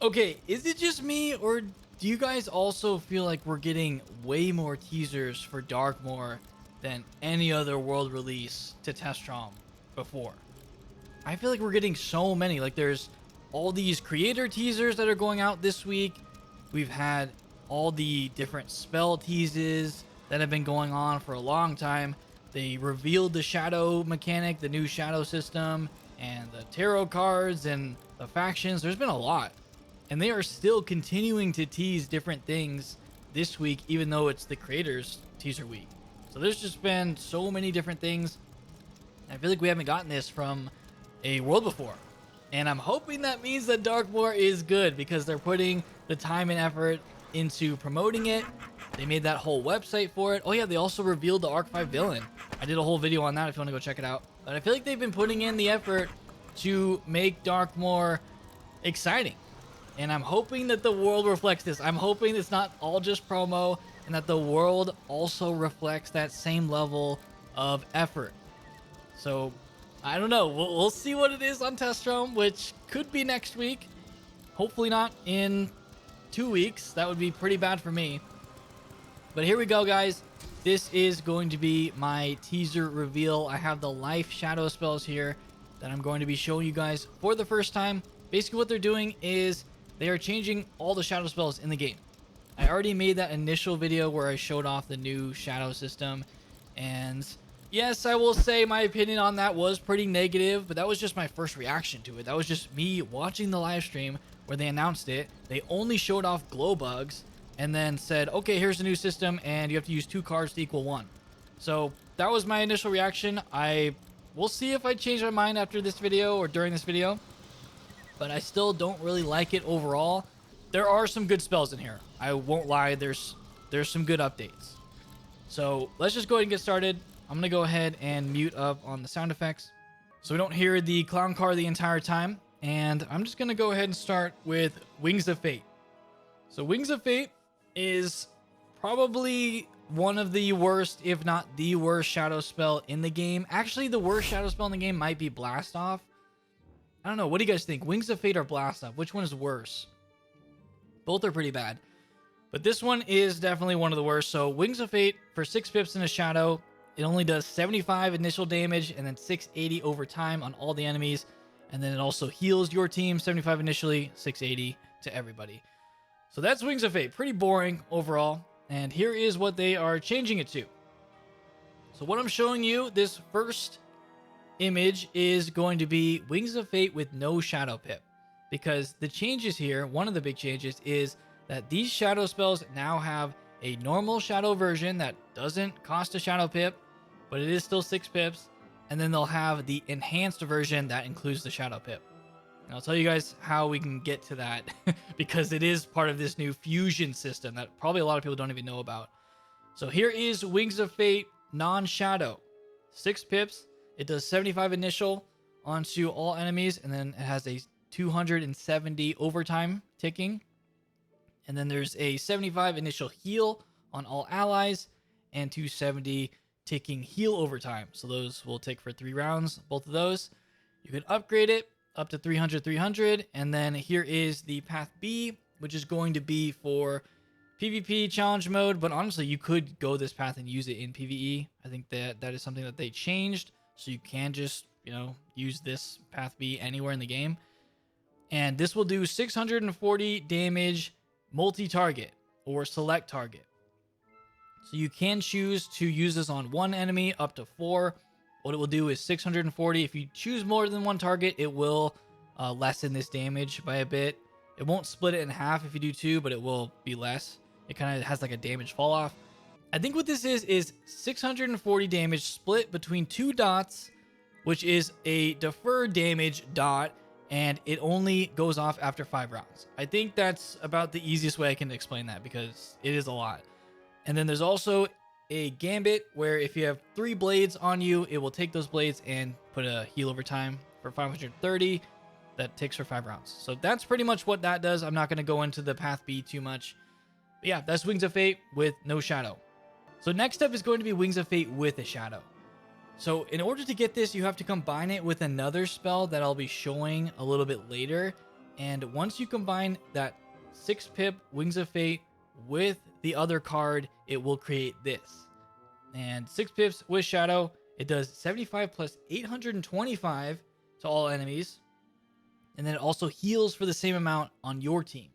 Okay, is it just me, or do you guys also feel like we're getting way more teasers for Darkmoor than any other world release to Testrom before? I feel like we're getting so many. Like, there's all these creator teasers that are going out this week. We've had all the different spell teases that have been going on for a long time. They revealed the shadow mechanic, the new shadow system, and the tarot cards and the factions. There's been a lot. And they are still continuing to tease different things this week, even though it's the creators teaser week. So there's just been so many different things. I feel like we haven't gotten this from a world before. And I'm hoping that means that Darkmoor is good, because they're putting the time and effort into promoting it. They made that whole website for it. Oh yeah, they also revealed the Arc 5 villain. I did a whole video on that if you want to go check it out. But I feel like they've been putting in the effort to make Darkmoor exciting. And I'm hoping that the world reflects this. I'm hoping it's not all just promo, and that the world also reflects that same level of effort. So, I don't know. We'll see what it is on Testrom, which could be next week. Hopefully not in 2 weeks. That would be pretty bad for me. But here we go, guys. This is going to be my teaser reveal. I have the life shadow spells here that I'm going to be showing you guys for the first time. Basically, what they're doing is they are changing all the shadow spells in the game. I already made that initial video where I showed off the new shadow system, and yes, I will say my opinion on that was pretty negative, but that was just my first reaction to it. That was just me watching the live stream where they announced it. They only showed off glow bugs and then said, okay, here's the new system, and you have to use 2 cards to equal 1. So that was my initial reaction. We'll see if I change my mind after this video or during this video, but I still don't really like it overall. There are some good spells in here. I won't lie, there's some good updates. So let's just go ahead and get started. I'm going to go ahead and mute up on the sound effects so we don't hear the clown car the entire time. And I'm just going to go ahead and start with Wings of Fate. So Wings of Fate is probably one of the worst, if not the worst shadow spell in the game. Actually, the worst shadow spell in the game might be Blast Off. I don't know. What do you guys think? Wings of Fate or Blast Off? Which one is worse? Both are pretty bad. But this one is definitely one of the worst. So Wings of Fate, for 6 pips in a shadow, it only does 75 initial damage and then 680 over time on all the enemies. And then it also heals your team 75 initially, 680 to everybody. So that's Wings of Fate. Pretty boring overall. And here is what they are changing it to. So what I'm showing you, this first image is going to be Wings of Fate with no shadow pip. Because the changes here, one of the big changes is that these shadow spells now have a normal shadow version that doesn't cost a shadow pip, but it is still 6 pips. And then they'll have the enhanced version that includes the shadow pip. And I'll tell you guys how we can get to that because it is part of this new fusion system that probably a lot of people don't even know about. So here is Wings of Fate non-shadow. 6 pips. It does 75 initial onto all enemies, and then it has a 270 overtime ticking. And then there's a 75 initial heal on all allies and 270 ticking heal overtime. So those will tick for 3 rounds, both of those. You can upgrade it up to 300. And then here is the path B, which is going to be for PvP challenge mode. But honestly, you could go this path and use it in PvE. I think that is something that they changed. So you can just, use this path B anywhere in the game. And this will do 640 damage multi-target or select target. So you can choose to use this on 1 enemy up to 4. What it will do is 640. If you choose more than 1 target, it will lessen this damage by a bit. It won't split it in half if you do 2, but it will be less. It kind of has like a damage fall off. I think what this is 640 damage split between 2 dots, which is a deferred damage dot, and it only goes off after 5 rounds. I think that's about the easiest way I can explain that because it is a lot. And then there's also a gambit where if you have 3 blades on you, it will take those blades and put a heal over time for 530 that ticks for 5 rounds. So that's pretty much what that does. I'm not going to go into the path B too much. But yeah, that's Wings of Fate with no shadow. So next up is going to be Wings of Fate with a shadow. So in order to get this, you have to combine it with another spell that I'll be showing a little bit later. And once you combine that 6-pip Wings of Fate with the other card, it will create this. And 6 pips with Shadow, it does 75 plus 825 to all enemies. And then it also heals for the same amount on your team.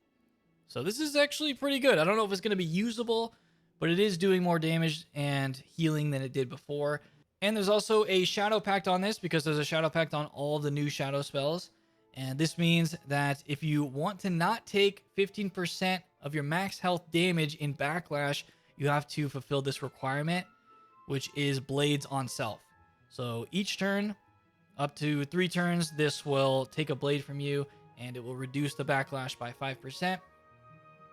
So this is actually pretty good. I don't know if it's going to be usable, but it is doing more damage and healing than it did before. And there's also a Shadow Pact on this because there's a Shadow Pact on all the new Shadow spells. And this means that if you want to not take 15% of your max health damage in Backlash, you have to fulfill this requirement, which is Blades on Self. So each turn, up to 3 turns, this will take a blade from you and it will reduce the backlash by 5%.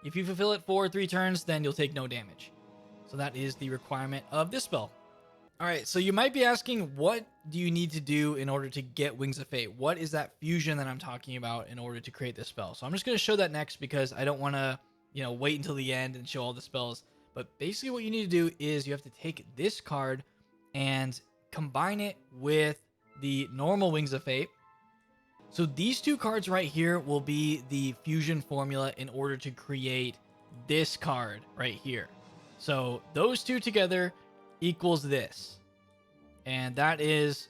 If you fulfill it for 3 turns, then you'll take no damage. So that is the requirement of this spell. All right, so you might be asking, what do you need to do in order to get Wings of Fate? What is that fusion that I'm talking about in order to create this spell? So I'm just going to show that next because I don't want to, wait until the end and show all the spells. But basically what you need to do is you have to take this card and combine it with the normal Wings of Fate. So these 2 cards right here will be the fusion formula in order to create this card right here. So those 2 together equals this. And that is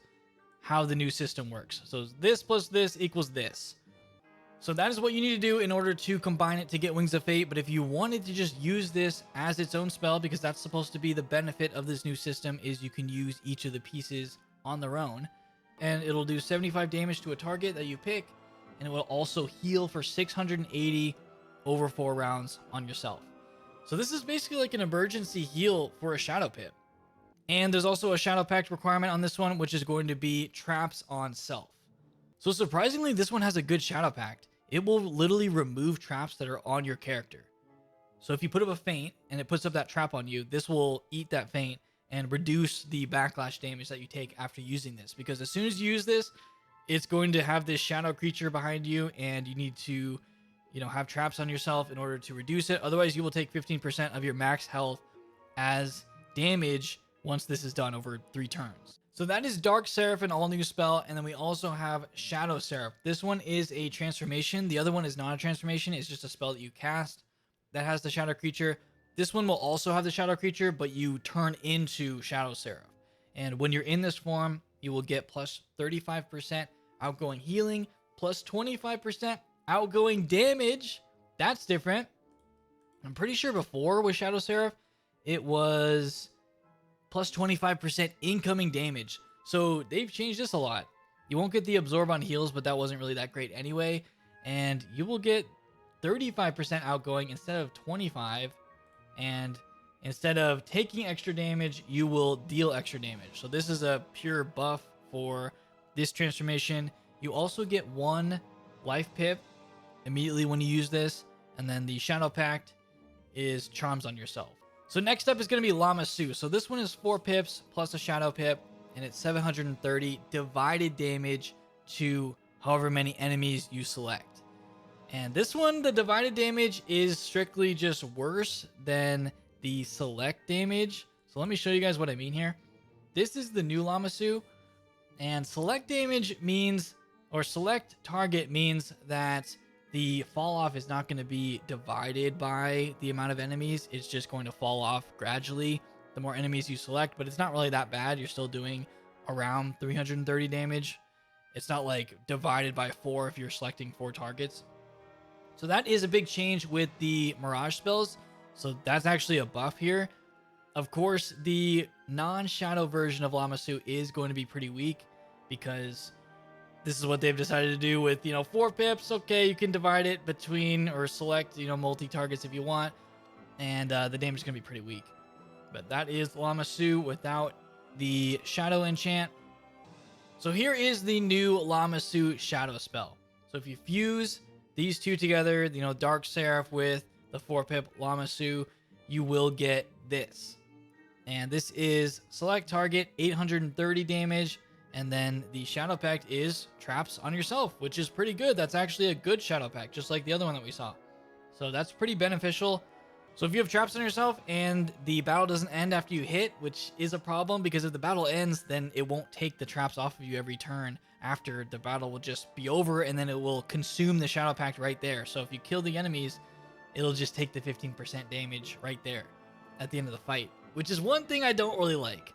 how the new system works. So this plus this equals this. So that is what you need to do in order to combine it to get Wings of Fate. But if you wanted to just use this as its own spell, because that's supposed to be the benefit of this new system, is you can use each of the pieces on their own. And it'll do 75 damage to a target that you pick. And it will also heal for 680 over 4 rounds on yourself. So this is basically like an emergency heal for a Shadow Pip. And there's also a Shadow Pact requirement on this one, which is going to be Traps on Self. So surprisingly, this one has a good Shadow Pact. It will literally remove traps that are on your character. So if you put up a feint and it puts up that trap on you, this will eat that feint and reduce the backlash damage that you take after using this. Because as soon as you use this, it's going to have this shadow creature behind you, and you need to, have traps on yourself in order to reduce it. Otherwise, you will take 15% of your max health as damage once this is done over 3 turns. So that is Dark Serif, an all new spell. And then we also have Shadow Serif. This one is a transformation. The other one is not a transformation. It's just a spell that you cast that has the shadow creature. This one will also have the shadow creature, but you turn into Shadow Serif. And when you're in this form, you will get plus 35% outgoing healing, plus 25% outgoing damage. That's different. I'm pretty sure before with Shadow Serif, it was plus 25% incoming damage. So they've changed this a lot. You won't get the absorb on heals, but that wasn't really that great anyway. And you will get 35% outgoing instead of 25. And instead of taking extra damage, you will deal extra damage. So this is a pure buff for this transformation. You also get 1 life pip immediately when you use this. And then the Shadow Pact is Charms on yourself. So next up is going to be Llamasu. So this one is 4 pips plus a Shadow Pip, and it's 730 divided damage to however many enemies you select. And this one, the divided damage is strictly just worse than the select damage. So let me show you guys what I mean here. This is the new Llamasu, and select damage means, or select target means that the fall off is not going to be divided by the amount of enemies. It's just going to fall off gradually the more enemies you select, but it's not really that bad. You're still doing around 330 damage. It's not like divided by 4 if you're selecting 4 targets. So that is a big change with the Mirage spells. So that's actually a buff here. Of course, the non-shadow version of Llamasu is going to be pretty weak because this is what they've decided to do with, 4 pips. Okay, you can divide it between or select, multi-targets if you want. And the damage is going to be pretty weak. But that is Llamasu without the shadow enchant. So here is the new Llamasu shadow spell. So if you fuse these 2 together, Dark Serif with the 4 pip Llamasu, you will get this. And this is select target 830 damage. And then the Shadow Pact is traps on yourself, which is pretty good. That's actually a good Shadow Pact, just like the other one that we saw. So that's pretty beneficial. So if you have traps on yourself and the battle doesn't end after you hit, which is a problem because if the battle ends, then it won't take the traps off of you every turn after the battle will just be over, and then it will consume the Shadow Pact right there. So if you kill the enemies, it'll just take the 15% damage right there at the end of the fight, which is one thing I don't really like.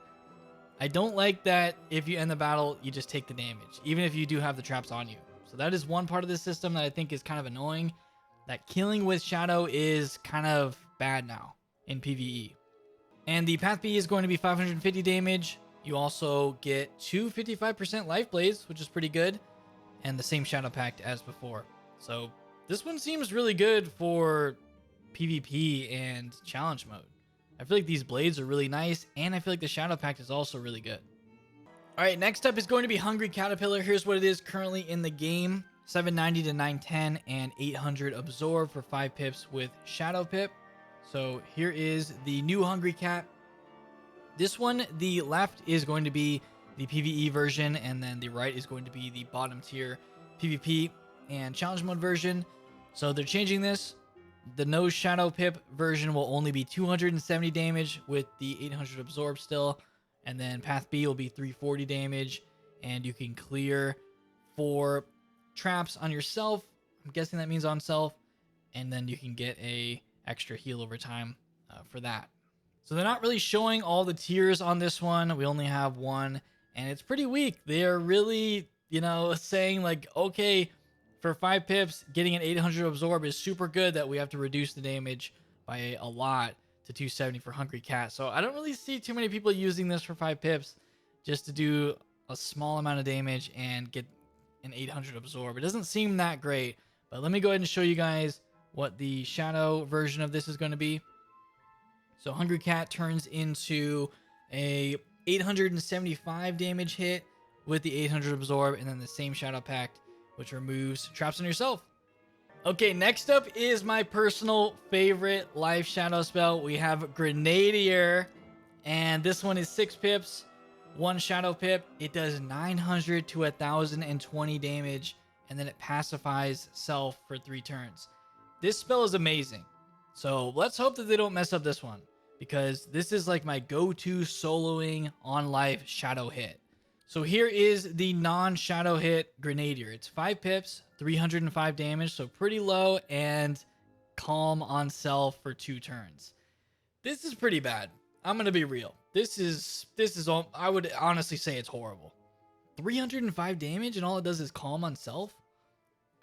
I don't like that if you end the battle, you just take the damage, even if you do have the traps on you. So that is one part of this system that I think is kind of annoying. That killing with Shadow is kind of bad now in PvE. And the Path B is going to be 550 damage. You also get 255% life blades, which is pretty good, and the same Shadow Pact as before. So this one seems really good for PvP and challenge mode. I feel like these blades are really nice, and I feel like the Shadow Pact is also really good. All right, next up is going to be Hungry Caterpillar. Here's what it is currently in the game. 790 to 910 and 800 absorb for 5 pips with Shadow Pip. So here is the new Hungry Cat. This one, the left is going to be the PvE version, and then the right is going to be the bottom tier PvP and challenge mode version. So they're changing this. The no Shadow Pip version will only be 270 damage with the 800 absorb still. And then Path B will be 340 damage, and you can clear 4 traps on yourself. I'm guessing that means on self, and then you can get a extra heal over time for that. So they're not really showing all the tiers on this one. We only have one, and it's pretty weak. They're really, saying like, okay, for 5 pips, getting an 800 absorb is super good, that we have to reduce the damage by a lot to 270 for Hungry Cat. So I don't really see too many people using this for 5 pips just to do a small amount of damage and get an 800 absorb. It doesn't seem that great, but let me go ahead and show you guys what the Shadow version of this is going to be. So Hungry Cat turns into a 875 damage hit with the 800 absorb, and then the same Shadow Pact, which removes traps on yourself. Okay, next up is my personal favorite life shadow spell. We have Grenadier, and this one is 6 pips, 1 Shadow Pip. It does 900 to 1020 damage, and then it pacifies self for 3 turns. This spell is amazing. So let's hope that they don't mess up this one, because this is like my go-to soloing on life shadow hit. So here is the non-shadow hit Grenadier. It's 5 pips, 305 damage, so pretty low, and calm on self for 2 turns. This is pretty bad. I'm gonna be real. This is all. I would honestly say it's horrible. 305 damage, and all it does is calm on self.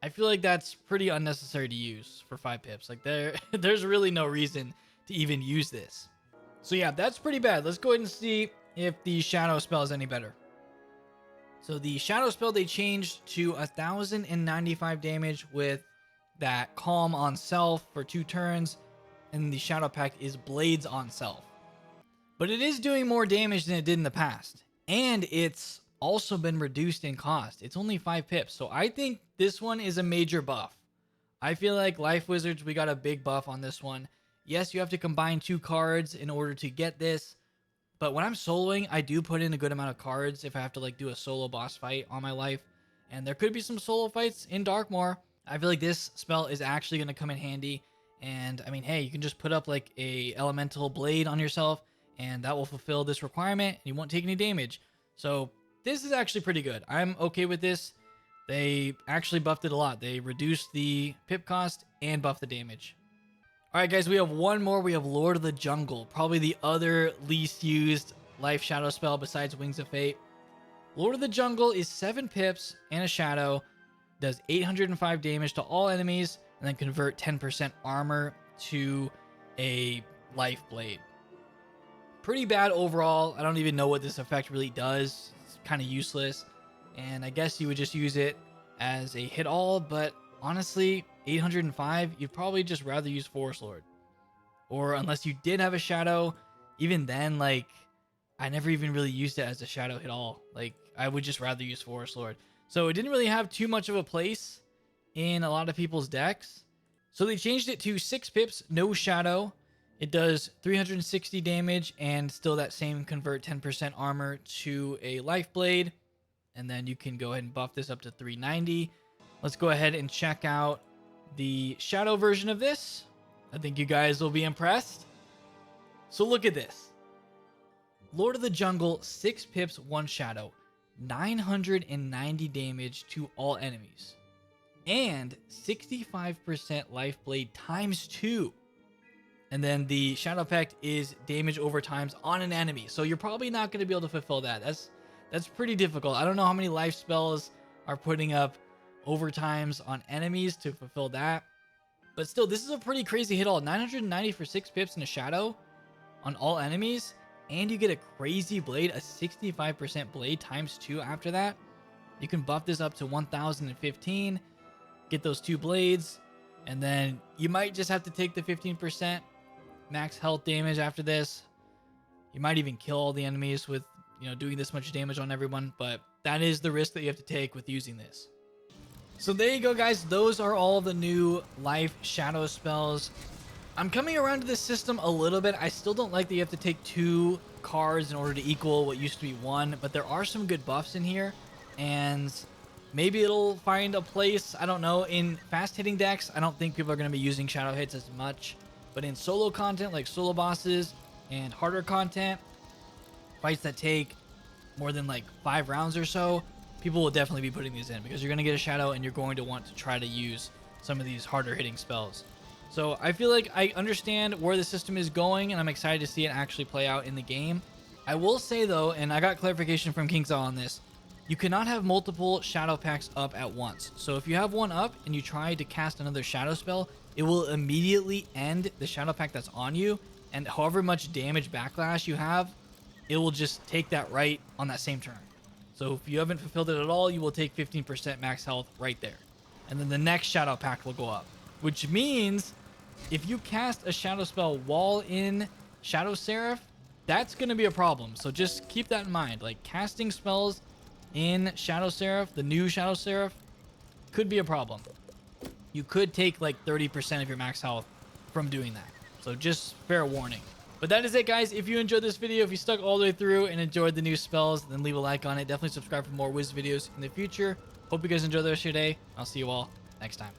I feel like that's pretty unnecessary to use for 5 pips. Like there's really no reason to even use this. So yeah, that's pretty bad. Let's go ahead and see if the shadow spell is any better. So the shadow spell, they changed to 1095 damage with that calm on self for 2 turns, and the Shadow Pact is blades on self. But it is doing more damage than it did in the past, and it's also been reduced in cost. It's only 5 pips, so I think this one is a major buff. I feel like Life Wizards, we got a big buff on this one. Yes, you have to combine 2 cards in order to get this, but when I'm soloing, I do put in a good amount of cards if I have to like do a solo boss fight on my life. And there could be some solo fights in Darkmore. I feel like this spell is actually going to come in handy. And I mean, hey, you can just put up like a elemental blade on yourself, and that will fulfill this requirement, and you won't take any damage. So this is actually pretty good. I'm okay with this. They actually buffed it a lot. They reduced the pip cost and buffed the damage. All right, guys, we have one more. We have Lord of the Jungle, probably the other least used life shadow spell besides Wings of Fate. Lord of the Jungle is 7 pips and a shadow, does 805 damage to all enemies, and then convert 10% armor to a life blade. Pretty bad overall. I don't even know what this effect really does. It's kind of useless, and I guess you would just use it as a hit all, but honestly, 805, you'd probably just rather use Forest Lord. Or unless you did have a shadow, even then, like, I never even really used it as a shadow hit all. Like, I would just rather use Forest Lord. So it didn't really have too much of a place in a lot of people's decks. So they changed it to 6 pips, no shadow. It does 360 damage and still that same convert 10% armor to a life blade. And then you can go ahead and buff this up to 390. Let's go ahead and check out the shadow version of this. I think you guys will be impressed. So look at this. Lord of the Jungle, 6 pips, 1 shadow, 990 damage to all enemies, and 65% life blade times 2. And then the shadow effect is damage over times on an enemy. So you're probably not going to be able to fulfill that. That's pretty difficult. I don't know how many life spells are putting up overtimes on enemies to fulfill that. But still, this is a pretty crazy hit all. 990 for 6 pips and a shadow on all enemies. And you get a crazy blade, a 65% blade times 2 after that. You can buff this up to 1015, get those 2 blades, and then you might just have to take the 15% max health damage after this. You might even kill all the enemies with, doing this much damage on everyone, but that is the risk that you have to take with using this. So there you go, guys. Those are all the new life shadow spells. I'm coming around to this system a little bit. I still don't like that you have to take 2 cards in order to equal what used to be 1, but there are some good buffs in here, and maybe it'll find a place, I don't know. In fast hitting decks, I don't think people are going to be using shadow hits as much, but in solo content like solo bosses and harder content, fights that take more than like 5 rounds or so, people will definitely be putting these in because you're going to get a shadow and you're going to want to try to use some of these harder hitting spells. So I feel like I understand where the system is going, and I'm excited to see it actually play out in the game. I will say though, and I got clarification from Kingsaw on this, you cannot have multiple shadow packs up at once. So if you have one up and you try to cast another shadow spell, it will immediately end the shadow pack that's on you, and however much damage backlash you have, it will just take that right on that same turn. So if you haven't fulfilled it at all, you will take 15% max health right there. And then the next shadow pack will go up, which means if you cast a shadow spell while in Shadow Serif, that's going to be a problem. So just keep that in mind. Like, casting spells in Shadow Serif, the new Shadow Serif, could be a problem. You could take like 30% of your max health from doing that. So just fair warning. But that is it, guys. If you enjoyed this video, if you stuck all the way through and enjoyed the new spells, then leave a like on it. Definitely subscribe for more Wiz videos in the future. Hope you guys enjoy the rest of your day. I'll see you all next time.